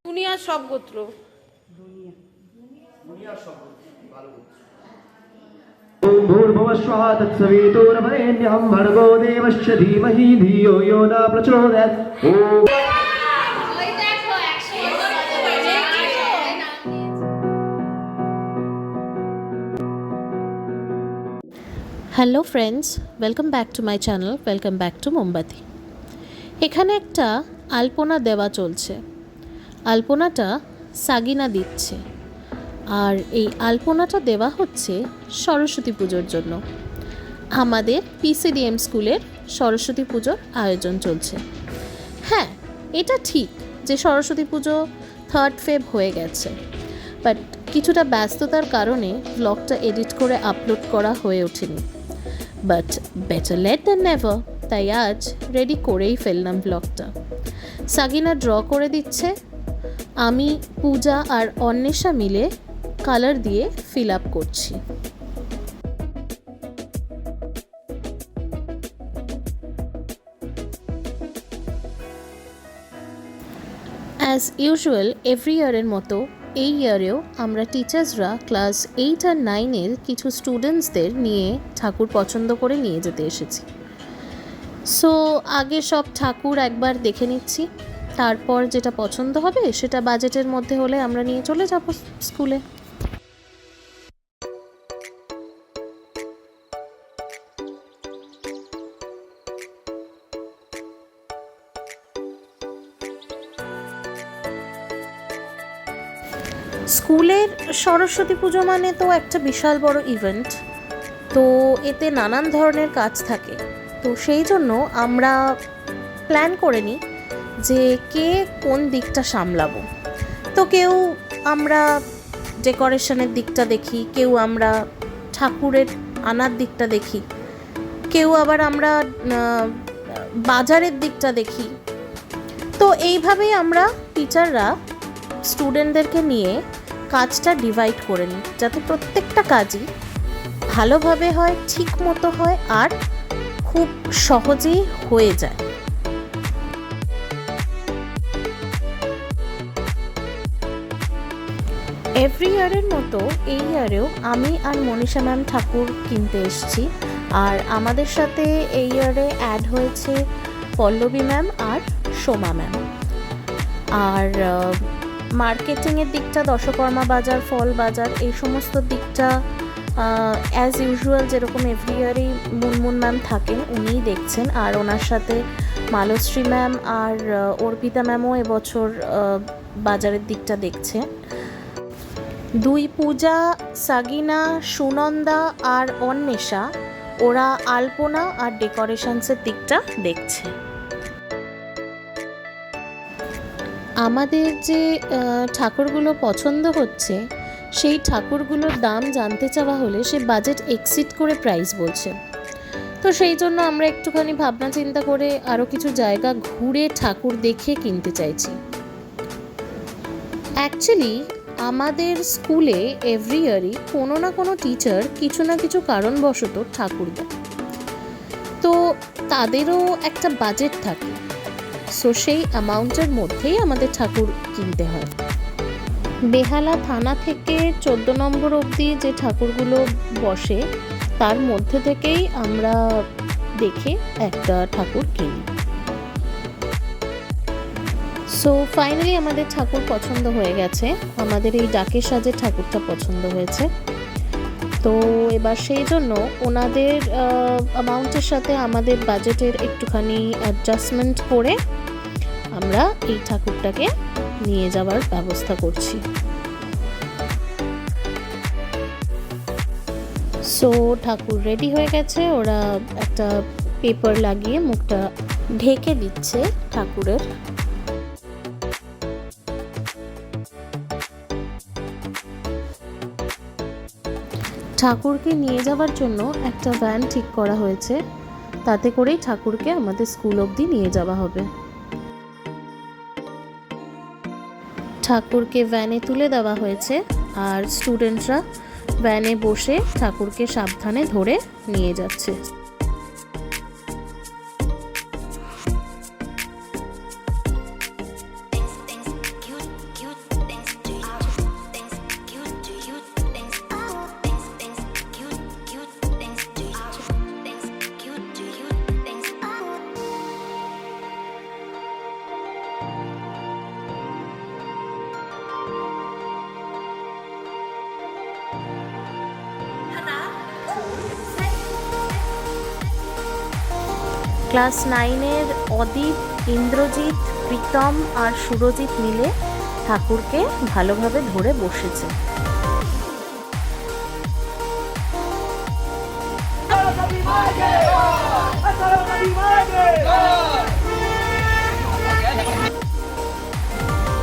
দুনিয়ার সব গোত্র भूर्भुवस्वः तत्सवितुर्वरेण्यं भर्गो देवस्य धीमहि धियो यो न प्रचोदयात्। Hello friends, welcome back to my channel, welcome back to মোমবাতি। এখানে একটা আলপনা দেওয়া চলছে। আলপনাটা সাগিনা দিচ্ছে, আর এই আলপনাটা দেওয়া হচ্ছে সরস্বতী পুজোর জন্য। আমাদের পিসিডিএম স্কুলের সরস্বতী পুজোর আয়োজন চলছে। হ্যাঁ, এটা ঠিক যে সরস্বতী পুজো 3rd ফেব হয়ে গেছে, বাট কিছুটা ব্যস্ততার কারণে ব্লগটা এডিট করে আপলোড করা হয়ে ওঠেনি। But better late than never, তাই আজ রেডি করেই ফেললাম ব্লগটা। সাগিনা ড্র করে দিচ্ছে, আমি পূজা আর অন্বেষা মিলে কালার দিয়ে ফিল আপ করছি। অ্যাজ ইউজুয়াল এভরি ইয়ারের মতো এই ইয়ারেও আমরা টিচার্সরা ক্লাস 8 আর 9-এর কিছু স্টুডেন্টসদের নিয়ে ঠাকুর পছন্দ করে নিয়ে যেতে এসেছি। সো আগে সব ঠাকুর একবার দেখে নিচ্ছি, তারপর যেটা পছন্দ হবে সেটা বাজেটের মধ্যে হলে আমরা নিয়ে চলে যাব স্কুলে। স্কুলের সরস্বতী পুজো মানে তো একটা বিশাল বড় ইভেন্ট, তো এতে নানান ধরনের কাজ থাকে। তো সেই জন্য আমরা প্ল্যান করে নিই যে কে কোন দিকটা সামলাবো। তো কেউ আমরা ডেকোরেশনের দিকটা দেখি, কেউ আমরা ঠাকুরের আনার দিকটা দেখি, কেউ আবার আমরা বাজারের দিকটা দেখি। তো এইভাবেই আমরা টিচাররা স্টুডেন্টদেরকে নিয়ে কাজটা ডিভাইড করে নিই, যাতে প্রত্যেকটা কাজই ভালোভাবে হয়, ঠিক মতো হয় আর খুব সহজেই হয়ে যায়। এভরি ইয়ারের মতো এই ইয়ারেও আমি আর মনীষা ম্যাম ঠাকুর কিনতে এসেছি, আর আমাদের সাথে এই ইয়ারে অ্যাড হয়েছে পল্লবী ম্যাম আর সোমা ম্যাম। আর মার্কেটিংয়ের দিকটা, দশকর্মা বাজার, ফল বাজার, এই সমস্ত দিকটা অ্যাজ ইউজুয়াল যেরকম এভরি ইয়ারেই মুনমুন ম্যাম থাকেন উনিই দেখছেন, আর ওনার সাথে মালশ্রী ম্যাম আর অর্পিতা ম্যামও এবছর বাজারের দিকটা দেখছে। দুই পূজা, সাগিনা, সুনন্দা আর অন্বেষা ওরা আলপনা আর ডেকোরেশনসের দিকটা দেখছে। আমাদের যে ঠাকুরগুলো পছন্দ হচ্ছে সেই ঠাকুরগুলোর দাম জানতে চাওয়া হলে সে বাজেট এক্সিড করে প্রাইস বলছে। তো সেই জন্য আমরা একটুখানি ভাবনা চিন্তা করে আরও কিছু জায়গা ঘুরে ঠাকুর দেখে কিনতে চাইছি। অ্যাকচুয়ালি আমাদের স্কুলে এভরি ইয়ারই কোনো না কোনো টিচার কিছু না কিছু কারণবশত ঠাকুর দেয়, তো তাদেরও একটা বাজেট থাকে। সো সেই অ্যামাউন্টের মধ্যেই আমাদের ঠাকুর কিনতে হয়। বেহালা থানা থেকে 14 নম্বর অবধি যে ঠাকুরগুলো বসে তার মধ্যে থেকেই আমরা দেখে একটা ঠাকুর কিনি। সো ফাইনালি আমাদের ঠাকুর পছন্দ হয়ে গেছে, আমাদের এই ডাকের সাজের ঠাকুরটা পছন্দ হয়েছে। তো এবার সেই জন্য ওনাদের অ্যামাউন্টের সাথে আমাদের বাজেটের একটুখানি অ্যাডজাস্টমেন্ট করে আমরা এই ঠাকুরটাকে নিয়ে যাওয়ার ব্যবস্থা করছি। সো ঠাকুর রেডি হয়ে গেছে, ওরা একটা পেপার লাগিয়ে মুখটা ঢেকে দিচ্ছে ঠাকুরের। ঠাকুরকে নিয়ে যাওয়ার জন্য একটা ভ্যান ঠিক করা হয়েছে, তাতে করেই ঠাকুরকে আমাদের স্কুল অবধি নিয়ে যাওয়া হবে। ঠাকুরকে ভ্যানে তুলে দেওয়া হয়েছে আর স্টুডেন্টরা ভ্যানে বসে ঠাকুরকে সাবধানে ধরে নিয়ে যাচ্ছে। ক্লাস 9-এর অদীপ, ইন্দ্রজিৎ, প্রীতম আর সুরজিৎ মিলে ঠাকুরকে ভালোভাবে ধরে বসেছে।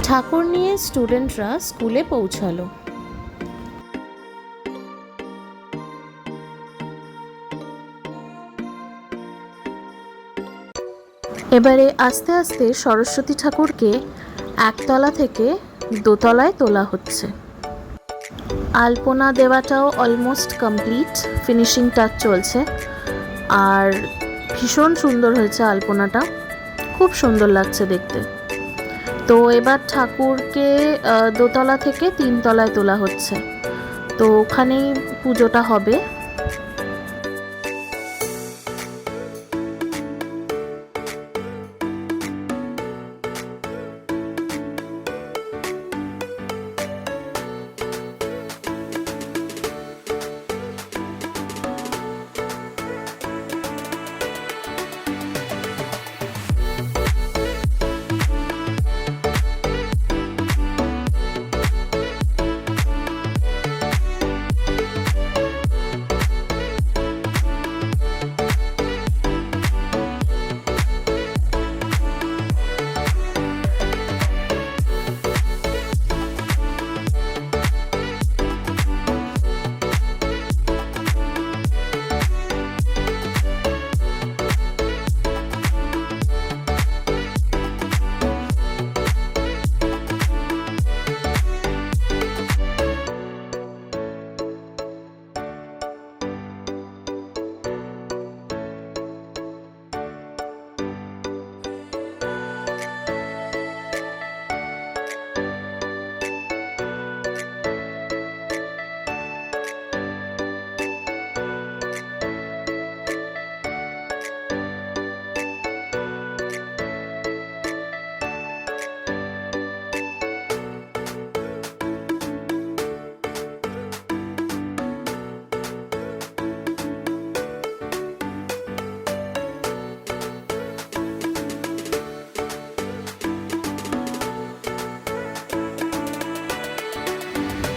ঠাকুর নিয়ে স্টুডেন্টরা স্কুলে পৌঁছালো। এবারে আস্তে আস্তে সরস্বতী ঠাকুরকে একতলা থেকে দোতলায় তোলা হচ্ছে। আলপনা দেওয়াটাও অলমোস্ট কমপ্লিট, ফিনিশিং টাচ চলছে। আর ভীষণ সুন্দর হয়েছে আলপনাটা, খুব সুন্দর লাগছে দেখতে। তো এবার ঠাকুরকে দোতলা থেকে 3 তলায় তোলা হচ্ছে, তো ওখানেই পুজোটা হবে।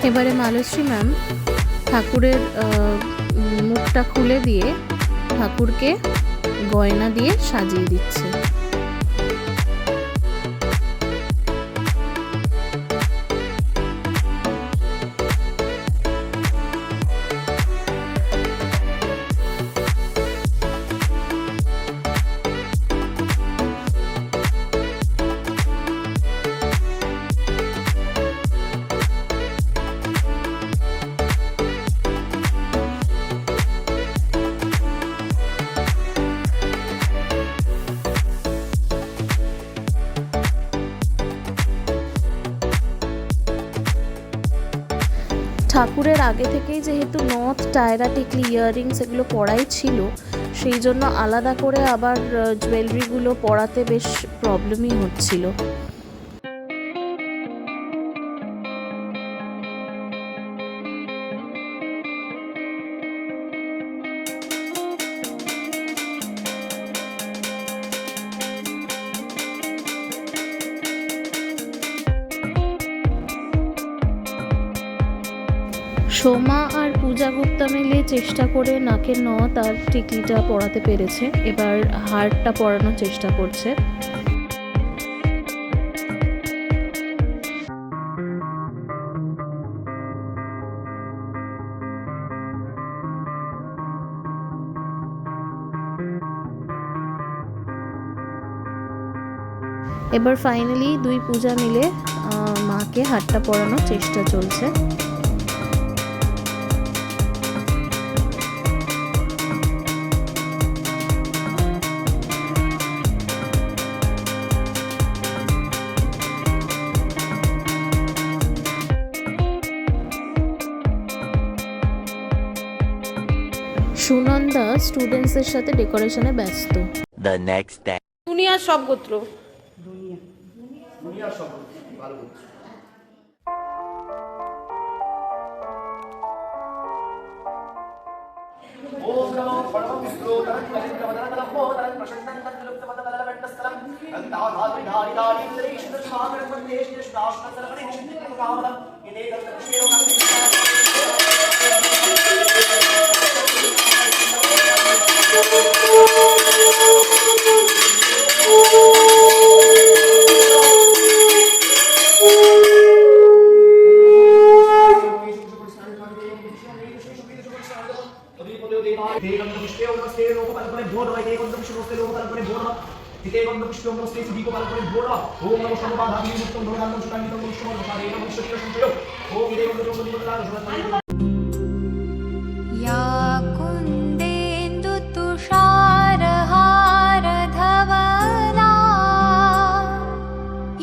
এবারে মালশ্রী ম্যাম ঠাকুরের মুখটা খুলে দিয়ে ঠাকুরকে গয়না দিয়ে সাজিয়ে দিচ্ছে। ঠাকুরের আগে থেকেই যেহেতু নথ, টায়রা, টিকলি, ইয়াররিংস এগুলো পরাই ছিল, সেই জন্য আলাদা করে আবার জুয়েলারিগুলো পরাতে বেশ প্রবলেমই হচ্ছিল। সোমা আর পূজা গুপ্তা মিলে চেষ্টা করে নাকের নথ আর টিকলিটা পরাতে পেরেছে, এবার হারটা পরানোর চেষ্টা করছে। এবার ফাইনালি দুই পূজা মিলে মাকে হারটা পরানোর চেষ্টা চলছে। সুনন্দা স্টুডেন্টসদের সাথে ডেকোরেশনে ব্যস্ত। The next day. দুনিয়ার সব গোত্র। দুনিয়ার সব ভালো করছে। ওম নমো পরম বিষ্ণু তরং তরং তরং প্রশন্নং তরং গন্ধাধারি ধারি ধারি ইন্দ্রেশ সাগর মন্দেশ দাশন সরবণি নিশিত কামদম ইদে গন্তশিরো या कुन्देन्दुतुषारहारधवला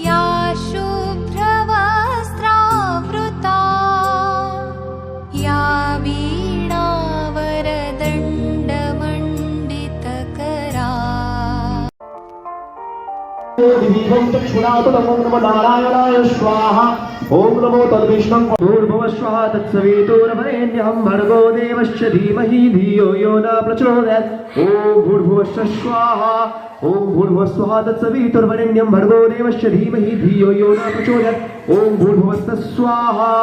या शुभ्रवस्त्रावृता या वीणावरदण्डमण्डितकरा दिवीभं चक्षुराततं नमो नारायणाय स्वाहा ओम नमो तद्विष्णुं भूर्भुवः स्वः तत्सवितुर्वरेण्यं भर्गो देवस्य धीमहि धियो यो न प्रचोदयात् ओम भूर्भुवः स्वाहा ओम भूर्भुवः स्वः तत्सवितुर्वरेण्यं भर्गो देवस्य धीमहि धियो यो न प्रचोदयात् ओम भूर्भुवः स्वाहा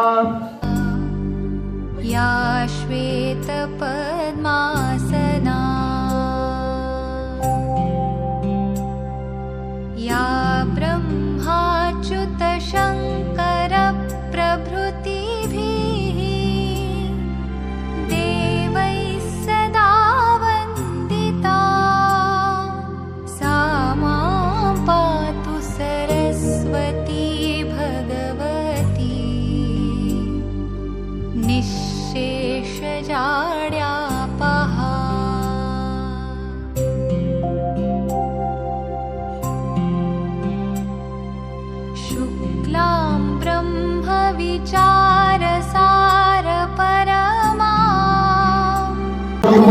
या श्वेतपद्मासना या ब्रह्माच्युतशङ्करप्रभृतिभिः देवैः सदा वन्दिता सा मां पातु सरस्वती भगवती निःशेषजाड्यापहा शुक्लां ब्रह्मविचारसारपरमा ओम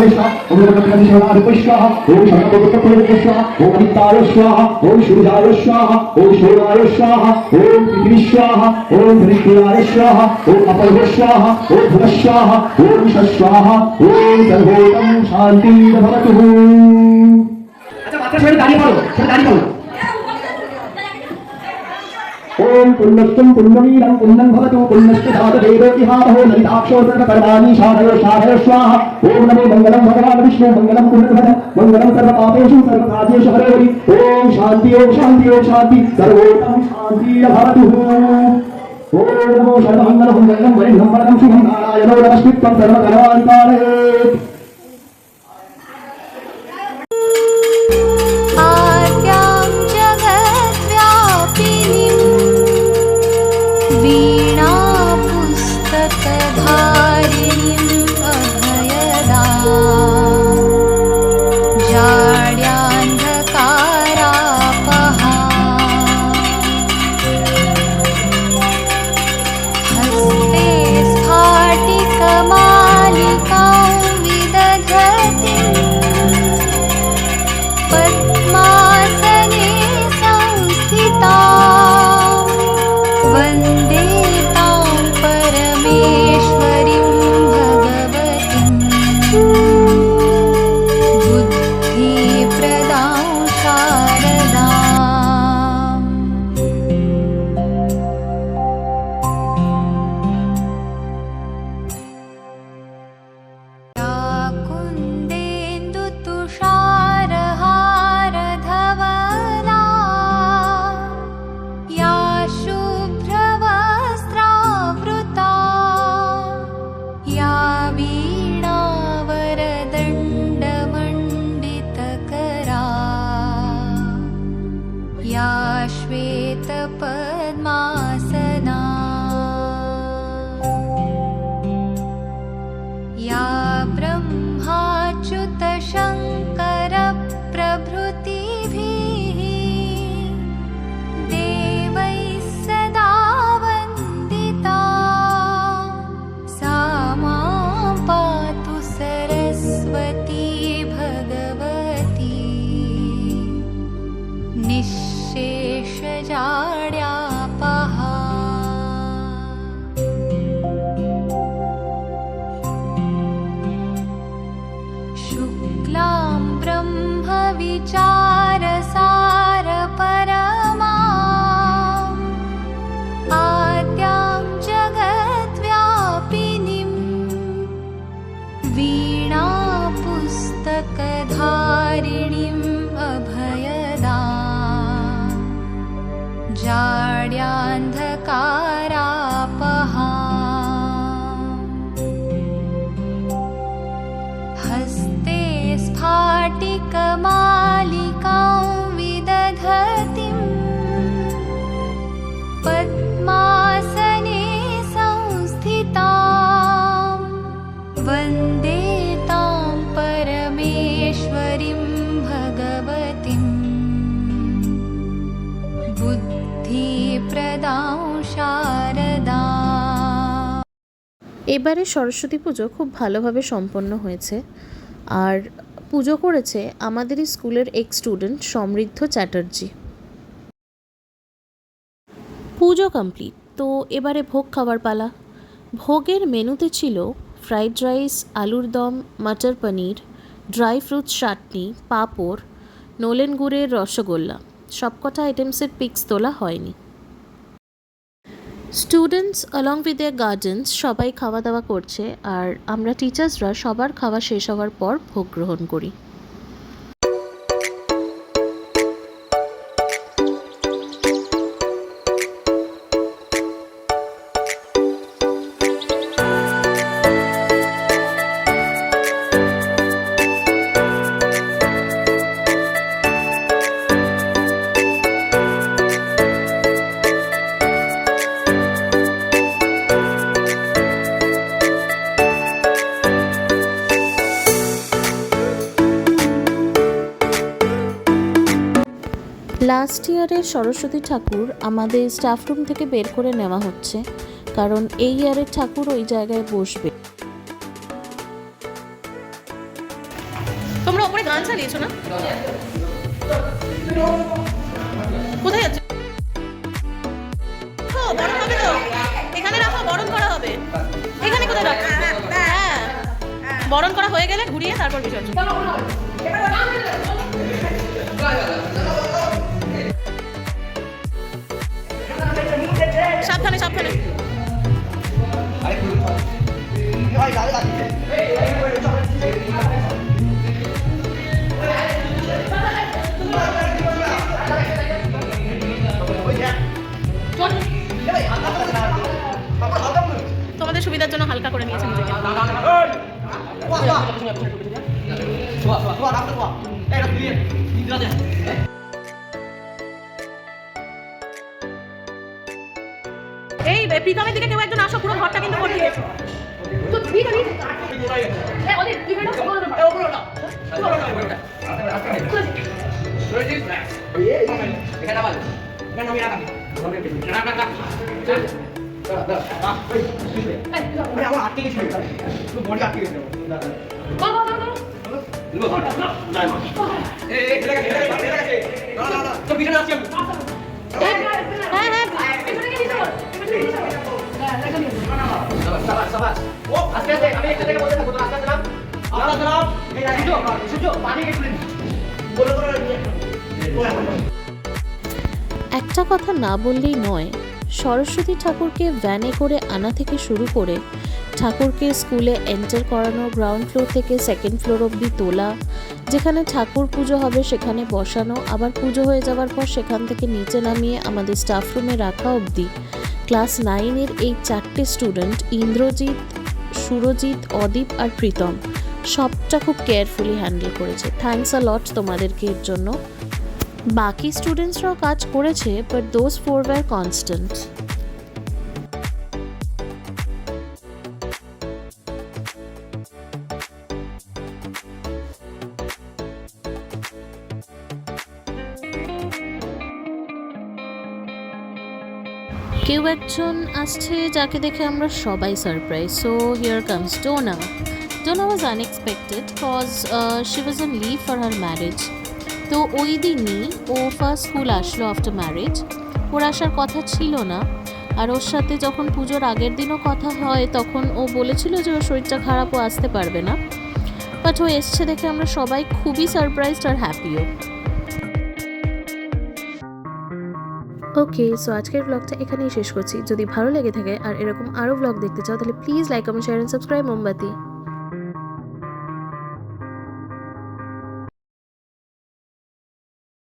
अमिताय स्वाहा ओम सूर्याय स्वाहा ओम शोराय स्वाहा ओम पृथ्वी स्वाहा ओम धरित्याय स्वाहा ओम अपर्व स्वाहा ओम भुव स्वाहा ओम स्वाहा ओम सर्वोत्तम शांति भवतु। अच्छा मात्र छोड़ गाड़ी पढ़ो ओम पुण्यस्तुं पुण्यवीरं पुण्यं भवतु पुण्यश्च धातवेदो इहामहो ललिताक्षो सर्वकर्माणि शाधयो शाधयो स्वाहा ओम नमो मंगलम भगवान् विष्णु मंगलम पुण्यभद मंगलम सर्वपापेषु सर्वकार्येषु हरे हरि ओम शांति सर्वोत्तम शांति भवतु। ओम नमो सर्वमंगलं मंगलं वरिणं वरदं शुभं नारायणो नमस्कृतं सर्वकर्माणि आद्यां जगद्व्यापिनीं वीणापुस्तकधारिणीम् अभयदां जाड्यान्धकारापहा हस्ते स्फाटिकमालिकां विदधतीं पद्मासने संस्थितां वन्दे तां परमेश्वरीं भगवतीं बुद्धिप्रदां शारदाम् या कुन्देन्दुतुषारहारधवला या शुभ्रवस्त्रावृता या वीणावरदण्डमण्डितकरा या श्वेतपद्मासना या ब्रह्माच्युतशङ्करप्रभृतिभिः देवैः सदा वन्दिता सा मां पातु सरस्वती भगवती निःशेषजाड्यापहा। शुक्लां ब्रह्मविचारसारपरमाम् आद्यां जगद्व्यापिनीं वीणापुस्तकधारिणीम् अभयदाम् जाड्यान्धकारापहाम्। हस्ते स्फाटिकमालिकां विदधतीं पद्मासने संस्थितां वन्दे तां परमेश्वरीं भगवतीं बुद्धिप्रदां शारदा। এবারে সরস্বতী পুজো খুব ভালোভাবে সম্পন্ন হয়েছে। আর পুজো করেছে আমাদেরই স্কুলের এক্স স্টুডেন্ট সমৃদ্ধ চ্যাটার্জি। পুজো কমপ্লিট, তো এবারে ভোগ খাওয়ার পালা। ভোগের মেনুতে ছিল ফ্রাইড রাইস, আলুর দম, মটর পনির, ড্রাই ফ্রুটস চাটনি, পাঁপড়, নলেন গুড়ের রসগোল্লা। সবকটা আইটেমসের পিক্স তোলা হয়নি। Students along with their guardian's সবাই খাওয়া দাওয়া করছে, আর আমরা টিচার্সরা সবার খাওয়া শেষ হওয়ার পর ভোগ গ্রহণ করি। লাস্ট ইয়ারের সরস্বতী ঠাকুর আমাদের স্টাফ রুম থেকে বের করে নেওয়া হচ্ছে, কারণ এই ইয়ারের ঠাকুর ওই জায়গায় বসবে। তোমরা ওপরে গান চালিয়েছো না? কোথায় যাচ্ছ? বরণ হবে তো, এখানে রাখো, বরণ করা হবে। এখানে কোথায় রাখো? হ্যাঁ, বরণ করা হয়ে গেলে ঘুরিয়ে তারপর বিসর্জন। সাবধানে সাবধানে। তোমাদের সুবিধার জন্য হালকা করে নিয়েছে নিজেকে। এই প্রীতমের দিকে কেউ একজন আসো, পুরো ঘরটা কিন্তু ভর্তি হয়েছে। একটা কথা না বললেই নয়, সরস্বতী ঠাকুরকে ভ্যানে করে আনা থেকে শুরু করে ঠাকুরকে স্কুলে এন্টার করানো, গ্রাউন্ড ফ্লোর থেকে সেকেন্ড ফ্লোর অবধি তোলা, যেখানে ঠাকুর পুজো হবে সেখানে বসানো, আবার পুজো হয়ে যাওয়ার পর সেখান থেকে নিচে নামিয়ে আমাদের স্টাফ রুমে রাখা অবধি ক্লাস 9-এর এই 4টে স্টুডেন্ট ইন্দ্রজিৎ, সুরজিৎ, অদীপ আর প্রীতম সবটা খুব কেয়ারফুলি হ্যান্ডেল করেছে। থ্যাঙ্কস আ লট তোমাদেরকে এর জন্য। বাকি স্টুডেন্টসরাও কাজ করেছে, বাট দোজ 4 ওয়্যার কনস্ট্যান্ট। কেউ একজন আসছে যাকে দেখে আমরা সবাই surprise. So here comes Dona. Dona was unexpected cause she was on leave for her marriage. তো ওই দিনই ও ফার্স্ট স্কুল আসলো আফটার ম্যারেজ। ওর আসার কথা ছিল না, আর ওর সাথে যখন পুজোর আগের দিনও কথা হয় তখন ও বলেছিল যে ওর শরীরটা খারাপ, ও আসতে পারবে না। বাট ও এসছে দেখে আমরা সবাই খুবই সারপ্রাইজড আর হ্যাপিও। ওকে, সো আজকের ব্লগটা এখানেই শেষ করছি। যদি ভালো লেগে থাকে আর এরকম আরও ব্লগ দেখতে চাও তাহলে please like, comment, share and subscribe মোমবাতি।